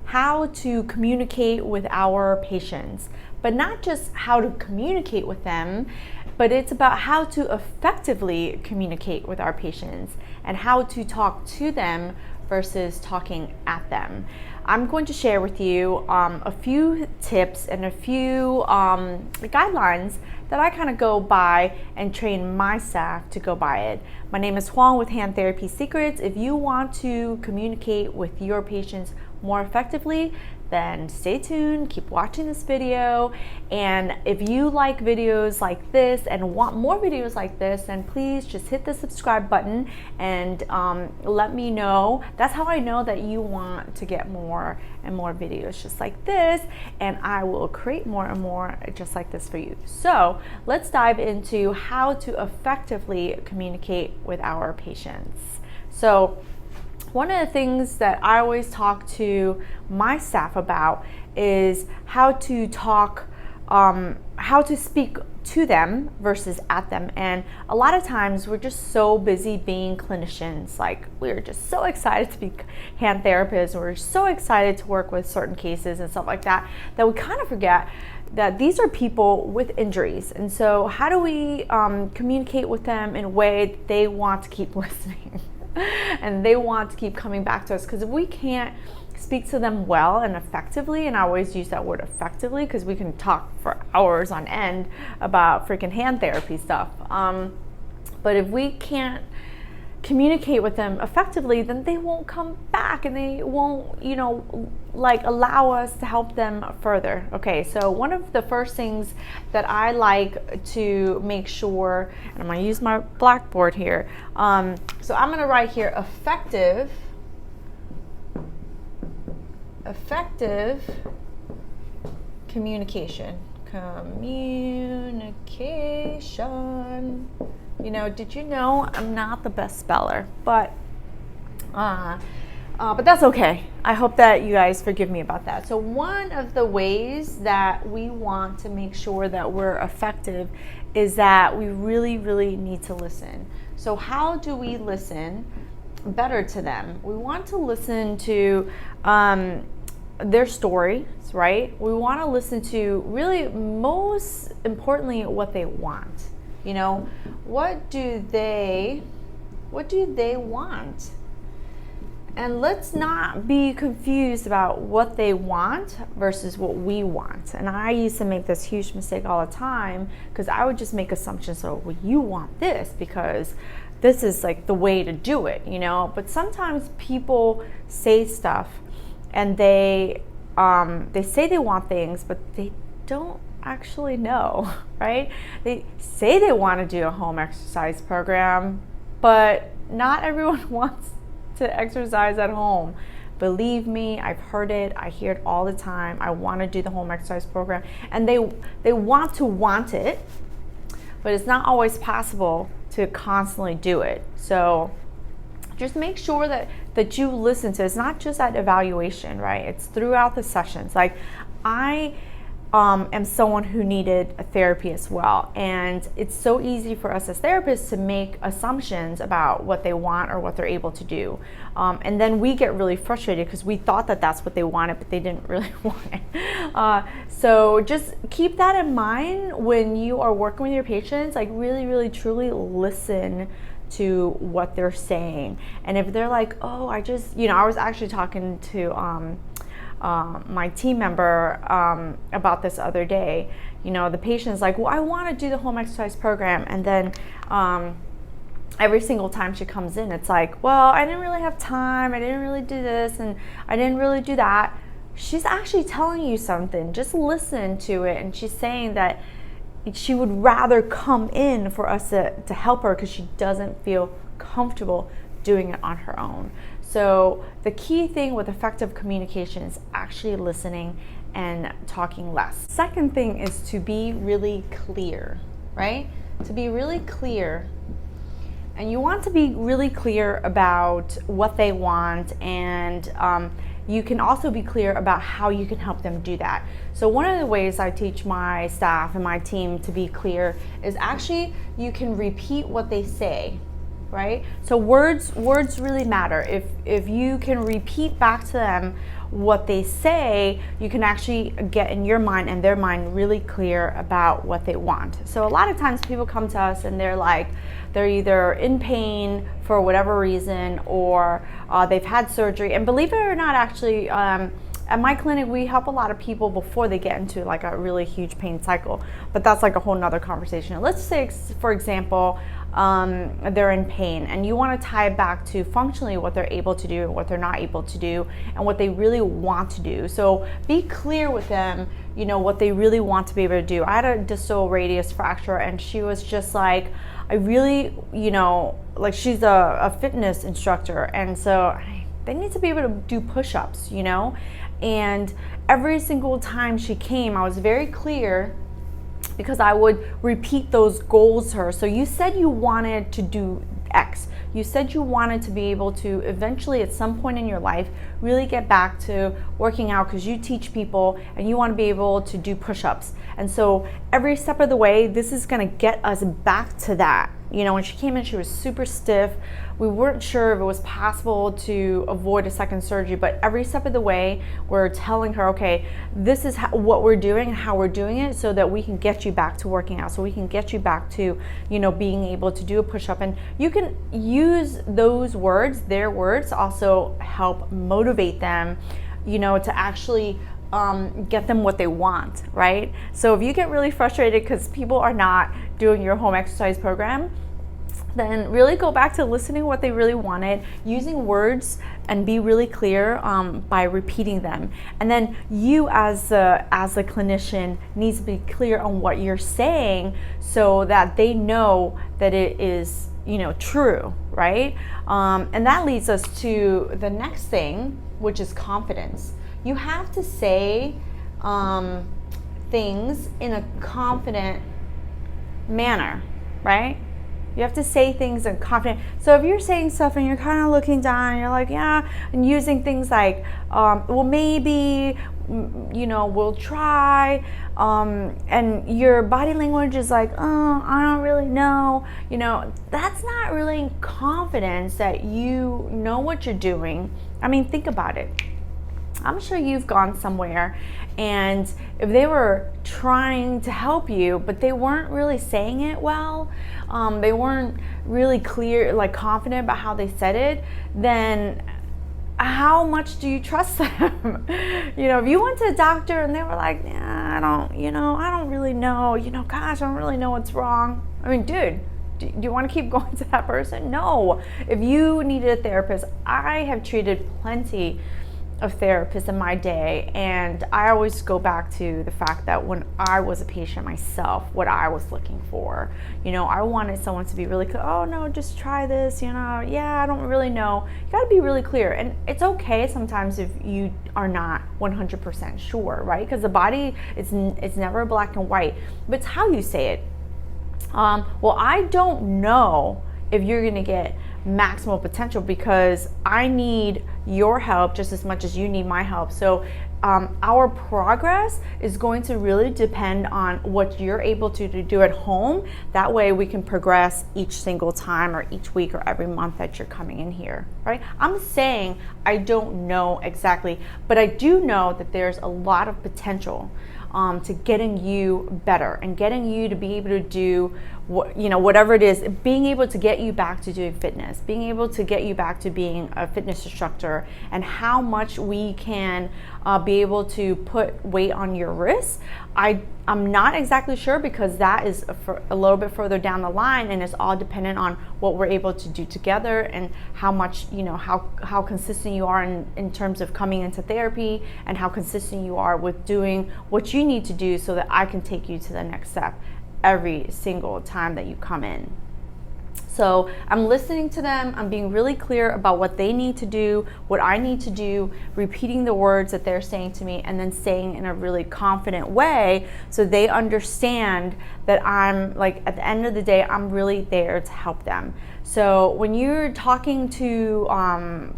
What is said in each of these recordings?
how to communicate with our patients, but not just how to communicate with them, but it's about how to effectively communicate with our patients and how to talk to them versus talking at them. I'm going to share with you a few tips and a few guidelines that I kind of go by and train my staff to go by it. My name is Huang with Hand Therapy Secrets. If you want to communicate with your patients more effectively, then stay tuned, keep watching this video. And if you like videos like this and want more videos like this, then please just hit the subscribe button and let me know. That's how I know that you want to get more and more videos just like this, and I will create more and more just like this for you. So let's dive into how to effectively communicate with our patients. So one of the things that I always talk to my staff about is how to talk, how to speak to them versus at them. And a lot of times we're just so busy being clinicians, like we're just so excited to be hand therapists, we're so excited to work with certain cases and stuff like that, that we kind of forget that these are people with injuries. And so how do we communicate with them in a way that they want to keep listening? And they want to keep coming back to us, because if we can't speak to them well and effectively, and I always use that word effectively because we can talk for hours on end about freaking hand therapy stuff, but if we can't communicate with them effectively, then they won't come back and they won't, like allow us to help them further. Okay, so one of the first things that I like to make sure, and I'm going to use my blackboard here, so I'm going to write here effective communication. Did you know I'm not the best speller, but that's okay. I hope that you guys forgive me about that. So one of the ways that we want to make sure that we're effective is that we really, really need to listen. So how do we listen better to them? We want to listen to their stories, right? We want to listen to, really, most importantly, what they want. What do they want? And let's not be confused about what they want versus what we want. And I used to make this huge mistake all the time, because I would just make assumptions. So, well, you want this because this is like the way to do it, But sometimes people say stuff and they say they want things, but they don't actually know, right? They say they want to do a home exercise program, but not everyone wants to exercise at home. Believe me, I've heard it. I hear it all the time. I want to do the home exercise program, and they want it, but it's not always possible to constantly do it. So just make sure that you listen to. It's not just at evaluation, right? It's throughout the sessions. Like I am someone who needed a therapy as well, and it's so easy for us as therapists to make assumptions about what they want or what they're able to do, and then we get really frustrated because we thought that that's what they wanted, but they didn't really want it. So just keep that in mind when you are working with your patients. Like really, really, truly listen to what they're saying. And if they're like, oh, I was actually talking to my team member about this other day. The patient's like, well, I want to do the home exercise program, and then every single time she comes in, it's like, well, I didn't really have time, I didn't really do this, and I didn't really do that. She's actually telling you something. Just listen to it. And she's saying that she would rather come in for us to help her because she doesn't feel comfortable doing it on her own. So the key thing with effective communication is actually listening and talking less. Second thing is to be really clear, right? To be really clear. And you want to be really clear about what they want, and you can also be clear about how you can help them do that. So one of the ways I teach my staff and my team to be clear is actually you can repeat what they say, right? So words really matter. If you can repeat back to them what they say, you can actually get in your mind and their mind really clear about what they want. So a lot of times people come to us and they're either in pain for whatever reason, or they've had surgery. And believe it or not, actually, at my clinic, we help a lot of people before they get into like a really huge pain cycle, but that's like a whole nother conversation. Let's say, for example, they're in pain and you want to tie it back to functionally what they're able to do and what they're not able to do and what they really want to do. So be clear with them, what they really want to be able to do. I had a distal radius fracture and she was just like, I really, like she's a fitness instructor, and so they need to be able to do push-ups, and every single time she came, I was very clear because I would repeat those goals to her. So you said you wanted to do X. You said you wanted to be able to eventually at some point in your life really get back to working out because you teach people and you want to be able to do push-ups. And so every step of the way, this is going to get us back to that. When she came in, she was super stiff. We weren't sure if it was possible to avoid a second surgery, but every step of the way, we're telling her, okay, this is what we're doing and how we're doing it so that we can get you back to working out, so we can get you back to, being able to do a push-up. And you can use those words, their words, also help motivate them, to actually get them what they want, right? So if you get really frustrated because people are not doing your home exercise program, then really go back to listening to what they really wanted, using words, and be really clear by repeating them. And then you as a clinician needs to be clear on what you're saying so that they know that it is true, right? And that leads us to the next thing, which is confidence. You have to say things in a confident manner, right? You have to say things in confident. So if you're saying stuff and you're kind of looking down and you're like, yeah, and using things like, well, maybe, we'll try, and your body language is like, oh, I don't really know, that's not really confidence that you know what you're doing. I mean, think about it. I'm sure you've gone somewhere and if they were trying to help you, but they weren't really saying it well, they weren't really clear, like confident about how they said it, then how much do you trust them? If you went to a doctor and they were like, I don't really know, gosh, I don't really know what's wrong. I mean, dude, do you want to keep going to that person? No. If you needed a therapist, I have treated plenty of therapists in my day, and I always go back to the fact that when I was a patient myself, what I was looking for, I wanted someone to be really clear. Oh no, just try this, I don't really know. You got to be really clear, and it's okay sometimes if you are not 100% sure, right? Because the body it's never black and white, but it's how you say it. Well, I don't know if you're gonna get maximal potential because I need your help just as much as you need my help. So our progress is going to really depend on what you're able to do at home. That way we can progress each single time or each week or every month that you're coming in here, right? I'm saying I don't know exactly, but I do know that there's a lot of potential to getting you better and getting you to be able to do whatever it is, being able to get you back to doing fitness, being able to get you back to being a fitness instructor, and how much we can be able to put weight on your wrists. I'm not exactly sure because that is a little bit further down the line, and it's all dependent on what we're able to do together and how much, how consistent you are in terms of coming into therapy and how consistent you are with doing what you need to do so that I can take you to the next step every single time that you come in. So I'm listening to them, I'm being really clear about what they need to do, what I need to do, repeating the words that they're saying to me, and then saying in a really confident way so they understand that I'm, like, at the end of the day, I'm really there to help them. So when you're talking to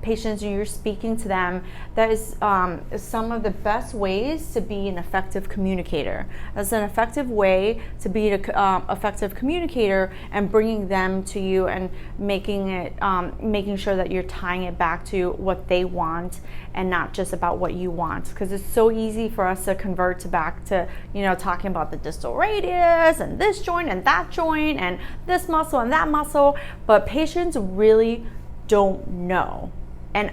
patients and you're speaking to them, that is some of the best ways to be an effective communicator. That's an effective way to be an effective communicator and bringing them to you and making sure that you're tying it back to what they want and not just about what you want, because it's so easy for us to convert back to, you know, talking about the distal radius and this joint and that joint and this muscle and that muscle, but patients really don't know. And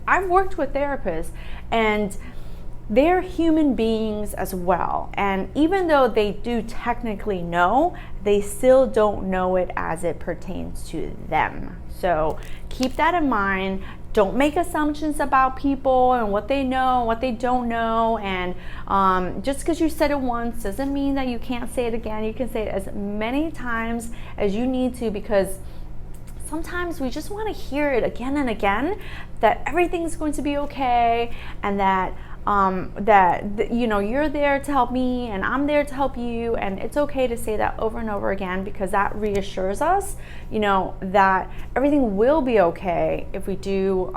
I've worked with therapists, and they're human beings as well. And even though they do technically know, they still don't know it as it pertains to them. So keep that in mind. Don't make assumptions about people and what they know, what they don't know. And just because you said it once doesn't mean that you can't say it again. You can say it as many times as you need to, because sometimes we just want to hear it again and again, that everything's going to be okay, and that you know, you're there to help me and I'm there to help you. And it's okay to say that over and over again, because that reassures us, you know, that everything will be okay if we do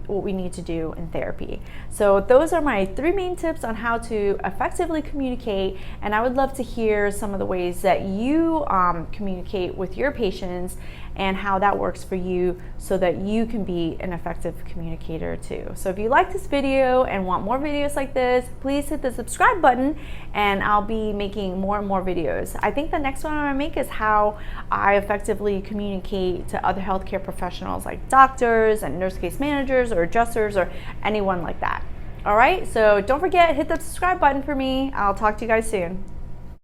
what we need to do in therapy. So those are my 3 main tips on how to effectively communicate. And I would love to hear some of the ways that you communicate with your patients and how that works for you, so that you can be an effective communicator too. So if you like this video and want more videos like this, please hit the subscribe button, and I'll be making more and more videos. I think the next one I'm gonna make is how I effectively communicate to other healthcare professionals, like doctors and nurse case managers or adjusters or anyone like that. All right, so don't forget, hit the subscribe button for me. I'll talk to you guys soon.